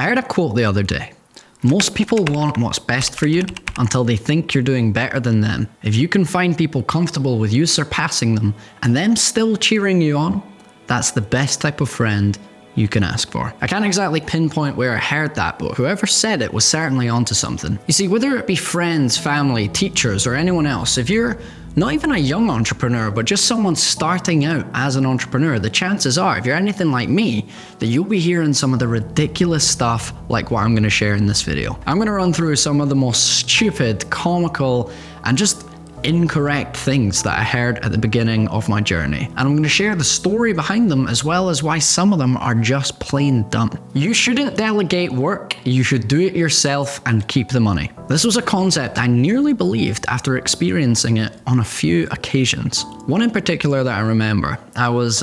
I heard a quote the other day. Most people want what's best for you until they think you're doing better than them. If you can find people comfortable with you surpassing them and them still cheering you on, that's the best type of friend you can ask for. I can't exactly pinpoint where I heard that, but whoever said it was certainly onto something. You see, whether it be friends, family, teachers, or anyone else, if you're not even a young entrepreneur, but just someone starting out as an entrepreneur, the chances are, if you're anything like me, that you'll be hearing some of the ridiculous stuff like what I'm going to share in this video. I'm going to run through some of the most stupid, comical, and just incorrect things that I heard at the beginning of my journey. And I'm going to share the story behind them as well as why some of them are just plain dumb. You shouldn't delegate work, you should do it yourself and keep the money. This was a concept I nearly believed after experiencing it on a few occasions. One in particular that I remember, I was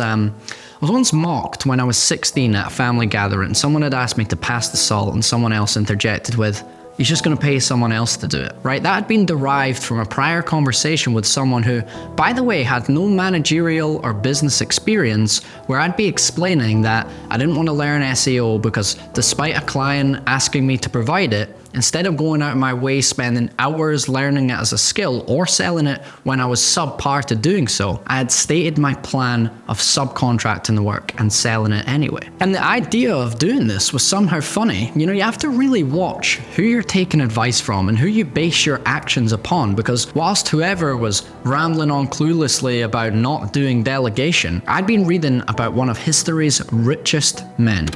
once mocked when I was 16 at a family gathering. Someone had asked me to pass the salt and someone else interjected with, "You're just going to pay someone else to do it," right? That had been derived from a prior conversation with someone who, by the way, had no managerial or business experience, where I'd be explaining that I didn't want to learn SEO because despite a client asking me to provide it, instead of going out of my way spending hours learning it as a skill or selling it when I was subpar to doing so, I had stated my plan of subcontracting the work and selling it anyway. And the idea of doing this was somehow funny. You know, you have to really watch who you're taking advice from and who you base your actions upon, because whilst whoever was rambling on cluelessly about not doing delegation, I'd been reading about one of history's richest men,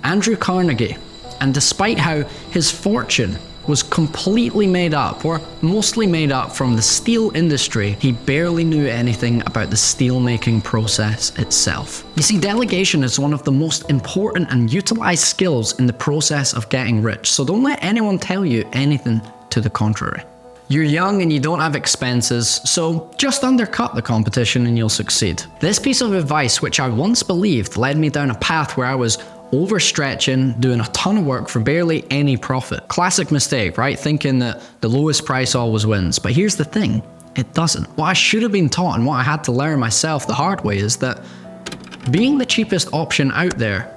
Andrew Carnegie. And despite how his fortune was completely made up, or mostly made up from the steel industry, he barely knew anything about the steelmaking process itself. You see, delegation is one of the most important and utilized skills in the process of getting rich, so don't let anyone tell you anything to the contrary. You're young and you don't have expenses, so just undercut the competition and you'll succeed. This piece of advice, which I once believed led me down a path where I was overstretching, doing a ton of work for barely any profit. Classic mistake, right? Thinking that the lowest price always wins. But here's the thing, it doesn't. What I should have been taught and what I had to learn myself the hard way is that being the cheapest option out there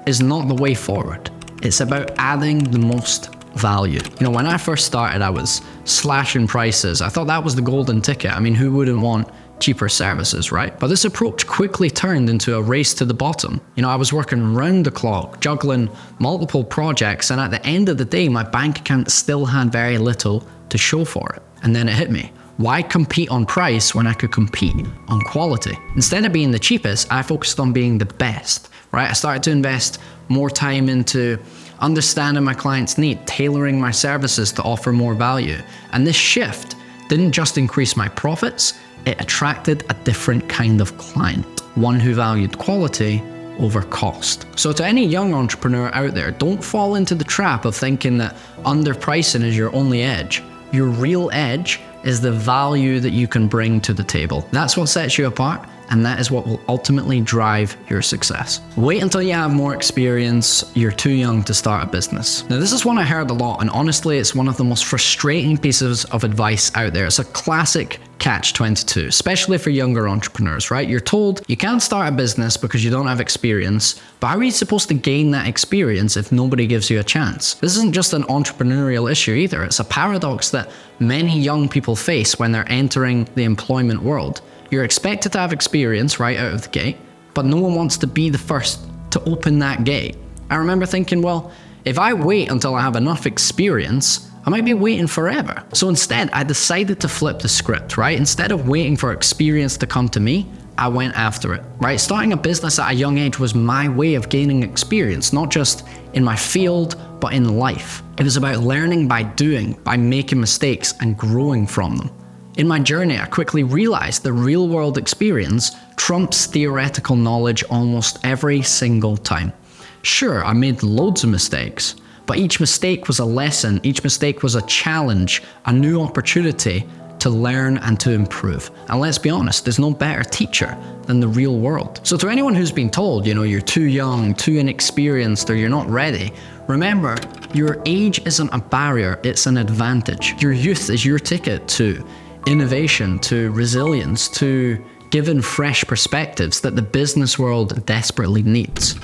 is not the way forward. It's about adding the most value. You know, when I first started, I was slashing prices. I thought that was the golden ticket. I mean, who wouldn't want cheaper services, right? But this approach quickly turned into a race to the bottom. You know, I was working round the clock, juggling multiple projects, and at the end of the day, my bank account still had very little to show for it. And then it hit me. Why compete on price when I could compete on quality? Instead of being the cheapest, I focused on being the best, right? I started to invest more time into understanding my client's need, tailoring my services to offer more value. And this shift didn't just increase my profits, it attracted a different kind of client, one who valued quality over cost. So to any young entrepreneur out there, don't fall into the trap of thinking that underpricing is your only edge. Your real edge is the value that you can bring to the table. That's what sets you apart, and that is what will ultimately drive your success. Wait until you have more experience. You're too young to start a business. Now, this is one I heard a lot, and honestly, it's one of the most frustrating pieces of advice out there. It's a classic catch-22, especially for younger entrepreneurs, right? You're told you can't start a business because you don't have experience, but how are you supposed to gain that experience if nobody gives you a chance? This isn't just an entrepreneurial issue either. It's a paradox that many young people face when they're entering the employment world. You're expected to have experience right out of the gate, but no one wants to be the first to open that gate. I remember thinking, well, if I wait until I have enough experience, I might be waiting forever. So instead, I decided to flip the script, right? Instead of waiting for experience to come to me, I went after it, right? Starting a business at a young age was my way of gaining experience, not just in my field, but in life. It was about learning by doing, by making mistakes and growing from them. In my journey, I quickly realized the real world experience trumps theoretical knowledge almost every single time. Sure, I made loads of mistakes, but each mistake was a lesson, each mistake was a challenge, a new opportunity to learn and to improve. And let's be honest, there's no better teacher than the real world. So to anyone who's been told, you know, you're too young, too inexperienced, or you're not ready, remember, your age isn't a barrier, it's an advantage. Your youth is your ticket to innovation, to resilience, to given fresh perspectives that the business world desperately needs.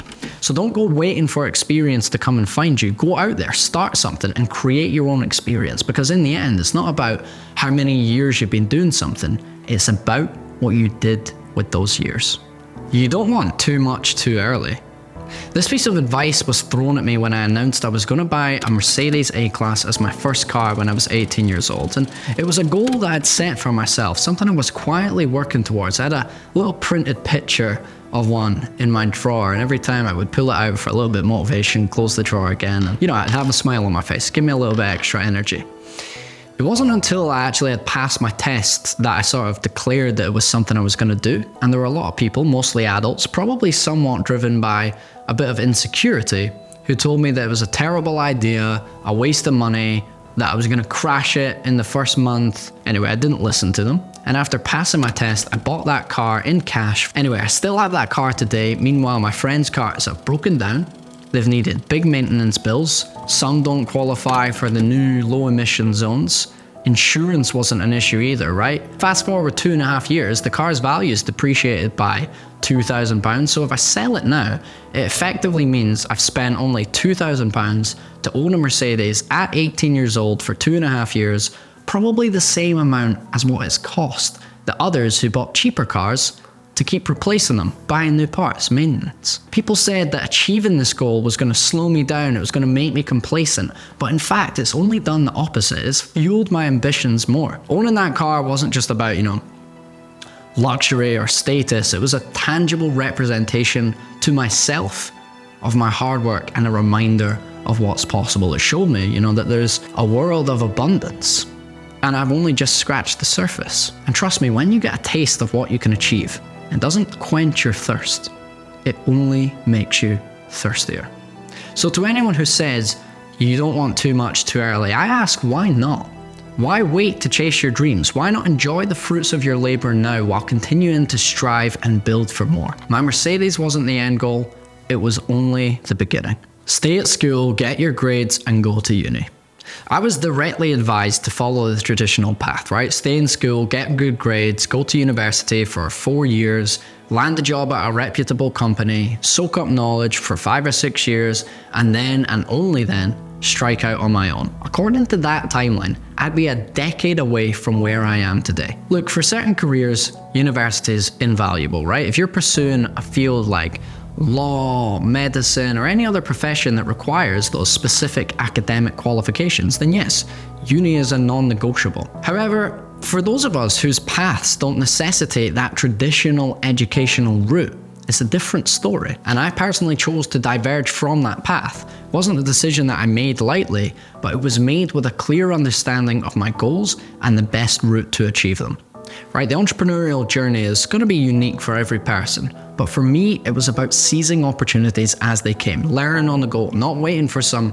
So don't go waiting for experience to come and find you. Go out there, start something, and create your own experience. Because in the end, it's not about how many years you've been doing something. It's about what you did with those years. You don't want too much too early. This piece of advice was thrown at me when I announced I was going to buy a Mercedes A-Class as my first car when I was 18 years old. And it was a goal that I'd set for myself, something I was quietly working towards. I had a little printed picture of one in my drawer, and every time I would pull it out for a little bit of motivation, close the drawer again, and I'd have a smile on my face, give me a little bit extra energy. It wasn't until I actually had passed my tests that I sort of declared that it was something I was going to do. And there were a lot of people, mostly adults, probably somewhat driven by a bit of insecurity, who told me that it was a terrible idea, a waste of money, that I was going to crash it in the first month. Anyway, I didn't listen to them. And after passing my test, I bought that car in cash. Anyway, I still have that car today. Meanwhile, my friends' cars have broken down. They've needed big maintenance bills. Some don't qualify for the new low emission zones. Insurance wasn't an issue either, right? Fast forward 2.5 years, the car's value is depreciated by £2,000. So if I sell it now, it effectively means I've spent only £2,000 to own a Mercedes at 18 years old for 2.5 years, probably the same amount as what it's cost the others who bought cheaper cars to keep replacing them, buying new parts, maintenance. People said that achieving this goal was going to slow me down, it was going to make me complacent, but in fact it's only done the opposite. It's fueled my ambitions more. Owning that car wasn't just about, luxury or status, it was a tangible representation to myself of my hard work and a reminder of what's possible. It showed me, that there's a world of abundance, and I've only just scratched the surface. And trust me, when you get a taste of what you can achieve, it doesn't quench your thirst. It only makes you thirstier. So to anyone who says you don't want too much too early, I ask, why not? Why wait to chase your dreams? Why not enjoy the fruits of your labor now while continuing to strive and build for more? My Mercedes wasn't the end goal. It was only the beginning. Stay at school, get your grades, and go to uni. I was directly advised to follow the traditional path, right? Stay in school, get good grades, go to university for 4 years, land a job at a reputable company, soak up knowledge for 5 or 6 years, and then, and only then, strike out on my own. According to that timeline, I'd be a decade away from where I am today. Look, for certain careers, university is invaluable, right? If you're pursuing a field like law, medicine, or any other profession that requires those specific academic qualifications, then yes, uni is a non-negotiable. However, for those of us whose paths don't necessitate that traditional educational route, it's a different story. And I personally chose to diverge from that path. It wasn't a decision that I made lightly, but it was made with a clear understanding of my goals and the best route to achieve them. Right, the entrepreneurial journey is going to be unique for every person, but for me, it was about seizing opportunities as they came, learning on the go, not waiting for some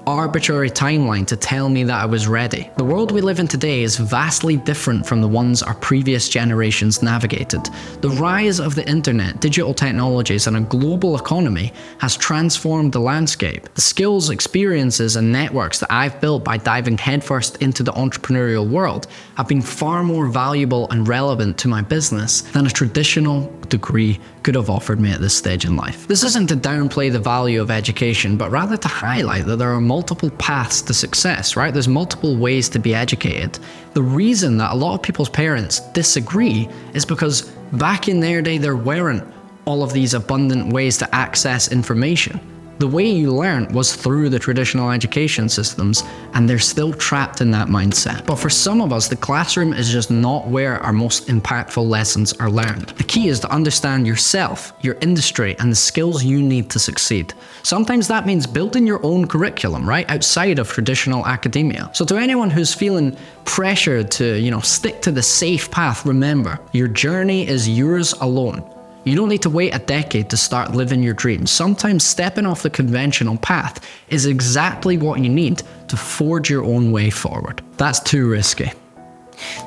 arbitrary timeline to tell me that I was ready. The world we live in today is vastly different from the ones our previous generations navigated. The rise of the internet, digital technologies, and a global economy has transformed the landscape. The skills, experiences, and networks that I've built by diving headfirst into the entrepreneurial world have been far more valuable and relevant to my business than a traditional degree could have offered me at this stage in life. This isn't to downplay the value of education, but rather to highlight that there are multiple paths to success, right? There's multiple ways to be educated. The reason that a lot of people's parents disagree is because back in their day, there weren't all of these abundant ways to access information. The way you learned was through the traditional education systems, and they're still trapped in that mindset. But for some of us, the classroom is just not where our most impactful lessons are learned. The key is to understand yourself, your industry, and the skills you need to succeed. Sometimes that means building your own curriculum, right, outside of traditional academia. So to anyone who's feeling pressured to, stick to the safe path, remember, your journey is yours alone. You don't need to wait a decade to start living your dreams. Sometimes stepping off the conventional path is exactly what you need to forge your own way forward. That's too risky.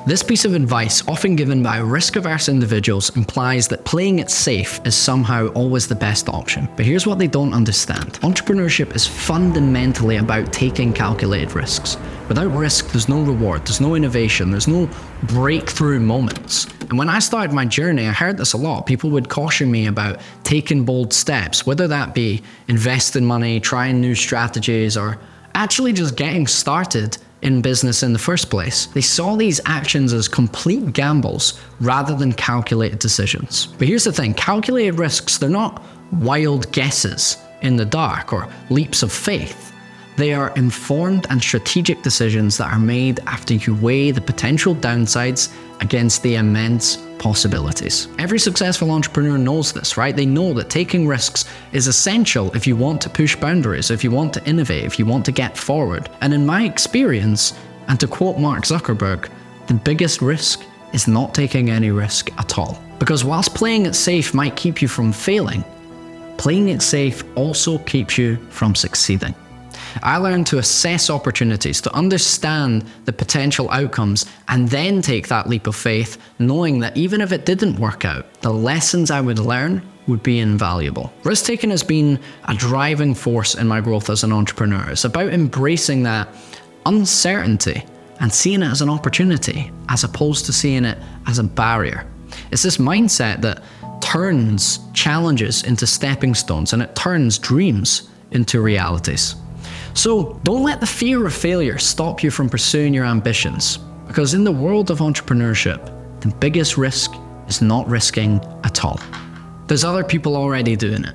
This piece of advice, often given by risk-averse individuals, implies that playing it safe is somehow always the best option. But here's what they don't understand. Entrepreneurship is fundamentally about taking calculated risks. Without risk, there's no reward, there's no innovation, there's no breakthrough moments. And when I started my journey, I heard this a lot. People would caution me about taking bold steps, whether that be investing money, trying new strategies, or actually just getting started in business in the first place. They saw these actions as complete gambles rather than calculated decisions. But here's the thing, calculated risks, they're not wild guesses in the dark or leaps of faith. They are informed and strategic decisions that are made after you weigh the potential downsides against the immense possibilities. Every successful entrepreneur knows this, right? They know that taking risks is essential if you want to push boundaries, if you want to innovate, if you want to get forward. And in my experience, and to quote Mark Zuckerberg, the biggest risk is not taking any risk at all. Because whilst playing it safe might keep you from failing, playing it safe also keeps you from succeeding. I learned to assess opportunities, to understand the potential outcomes, and then take that leap of faith, knowing that even if it didn't work out, the lessons I would learn would be invaluable. Risk-taking has been a driving force in my growth as an entrepreneur. It's about embracing that uncertainty and seeing it as an opportunity, as opposed to seeing it as a barrier. It's this mindset that turns challenges into stepping stones, and it turns dreams into realities. So don't let the fear of failure stop you from pursuing your ambitions, because in the world of entrepreneurship, the biggest risk is not risking at all. There's other people already doing it.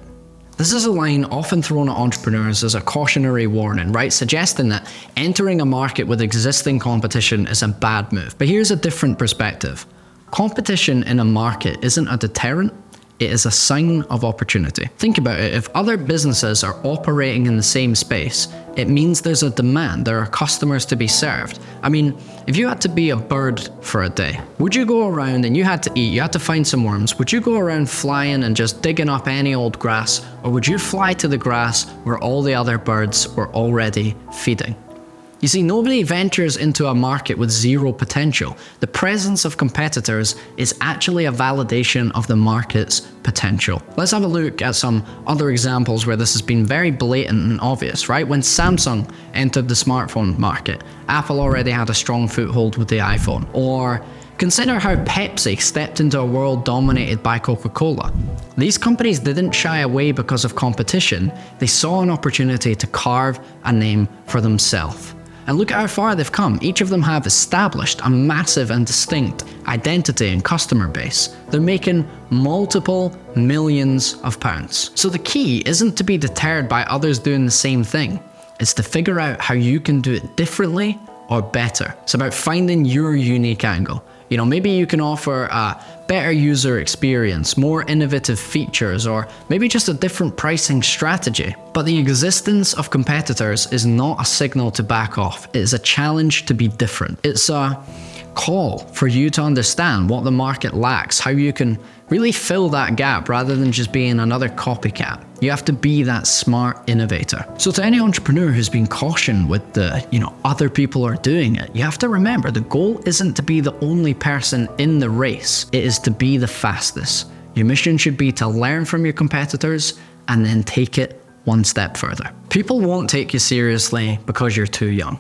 This is a line often thrown at entrepreneurs as a cautionary warning, right? Suggesting that entering a market with existing competition is a bad move. But here's a different perspective. Competition in a market isn't a deterrent, it is a sign of opportunity. Think about it, if other businesses are operating in the same space, it means there's a demand, there are customers to be served. I mean, if you had to be a bird for a day, would you go around and you had to eat, you had to find some worms, would you go around flying and just digging up any old grass, or would you fly to the grass where all the other birds were already feeding? You see, nobody ventures into a market with zero potential. The presence of competitors is actually a validation of the market's potential. Let's have a look at some other examples where this has been very blatant and obvious, right? When Samsung entered the smartphone market, Apple already had a strong foothold with the iPhone. Or consider how Pepsi stepped into a world dominated by Coca-Cola. These companies didn't shy away because of competition. They saw an opportunity to carve a name for themselves. And look at how far they've come. Each of them have established a massive and distinct identity and customer base. They're making multiple millions of pounds. So the key isn't to be deterred by others doing the same thing. It's to figure out how you can do it differently or better. It's about finding your unique angle. You know, maybe you can offer a better user experience, more innovative features, or maybe just a different pricing strategy. But the existence of competitors is not a signal to back off. It is a challenge to be different. It's a call for you to understand what the market lacks, how you can really fill that gap rather than just being another copycat. You have to be that smart innovator. So to any entrepreneur who's been cautioned with the, other people are doing it, you have to remember the goal isn't to be the only person in the race. It is to be the fastest. Your mission should be to learn from your competitors and then take it one step further. People won't take you seriously because you're too young.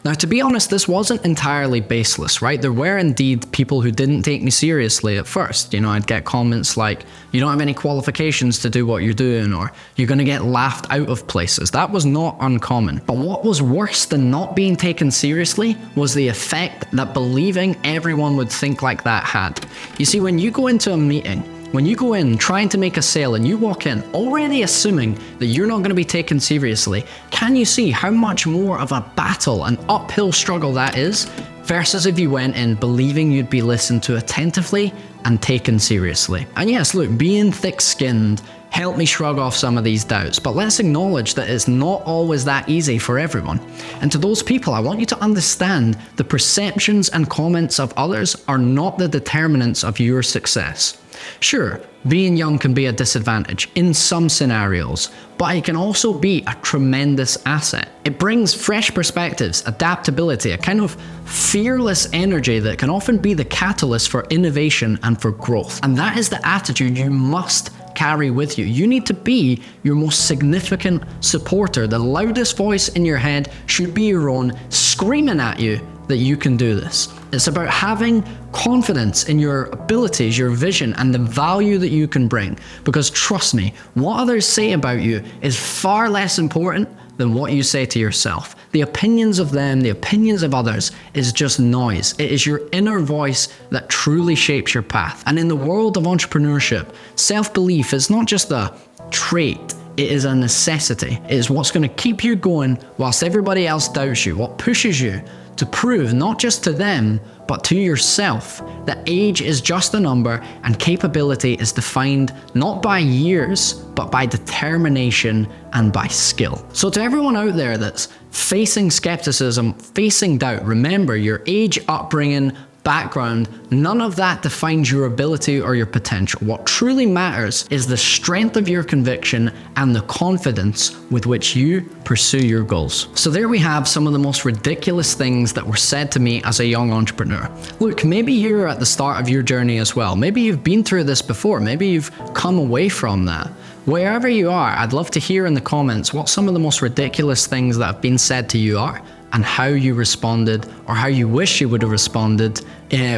Now, to be honest, this wasn't entirely baseless, right? There were indeed people who didn't take me seriously at first. I'd get comments like, you don't have any qualifications to do what you're doing, or you're going to get laughed out of places. That was not uncommon. But what was worse than not being taken seriously was the effect that believing everyone would think like that had. You see, when you go into a meeting, when you go in trying to make a sale and you walk in already assuming that you're not going to be taken seriously, can you see how much more of a battle, an uphill struggle that is, versus if you went in believing you'd be listened to attentively and taken seriously? And yes, look, being thick-skinned helped me shrug off some of these doubts, but let's acknowledge that it's not always that easy for everyone. And to those people, I want you to understand the perceptions and comments of others are not the determinants of your success. Sure, being young can be a disadvantage in some scenarios, but it can also be a tremendous asset. It brings fresh perspectives, adaptability, a kind of fearless energy that can often be the catalyst for innovation and for growth. And that is the attitude you must carry with you. You need to be your most significant supporter. The loudest voice in your head should be your own, screaming at you that you can do this. It's about having confidence in your abilities, your vision, and the value that you can bring. Because trust me, what others say about you is far less important than what you say to yourself. The opinions of them, the opinions of others is just noise. It is your inner voice that truly shapes your path. And in the world of entrepreneurship, self-belief is not just a trait, it is a necessity. It is what's going to keep you going whilst everybody else doubts you, what pushes you to prove not just to them, but to yourself that age is just a number and capability is defined not by years, but by determination and by skill. So to everyone out there that's facing skepticism, facing doubt, remember your age, upbringing, background, none of that defines your ability or your potential. What truly matters is the strength of your conviction and the confidence with which you pursue your goals. So there we have some of the most ridiculous things that were said to me as a young entrepreneur. Look, maybe you're at the start of your journey as well. Maybe you've been through this before. Maybe you've come away from that. Wherever you are, I'd love to hear in the comments what some of the most ridiculous things that have been said to you are, and how you responded, or how you wish you would have responded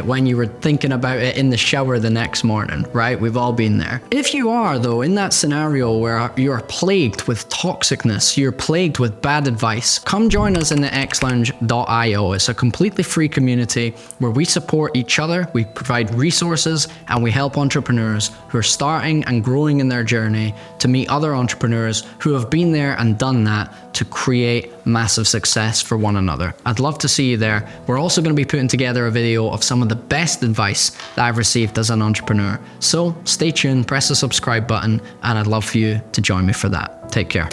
when you were thinking about it in the shower the next morning, right? We've all been there. If you are, though, in that scenario where you're plagued with toxicness, you're plagued with bad advice, come join us in the xlounge.io. It's a completely free community where we support each other, we provide resources, and we help entrepreneurs who are starting and growing in their journey to meet other entrepreneurs who have been there and done that to create massive success for one another. I'd love to see you there. We're also going to be putting together a video of some of the best advice that I've received as an entrepreneur. So stay tuned, press the subscribe button, and I'd love for you to join me for that. Take care.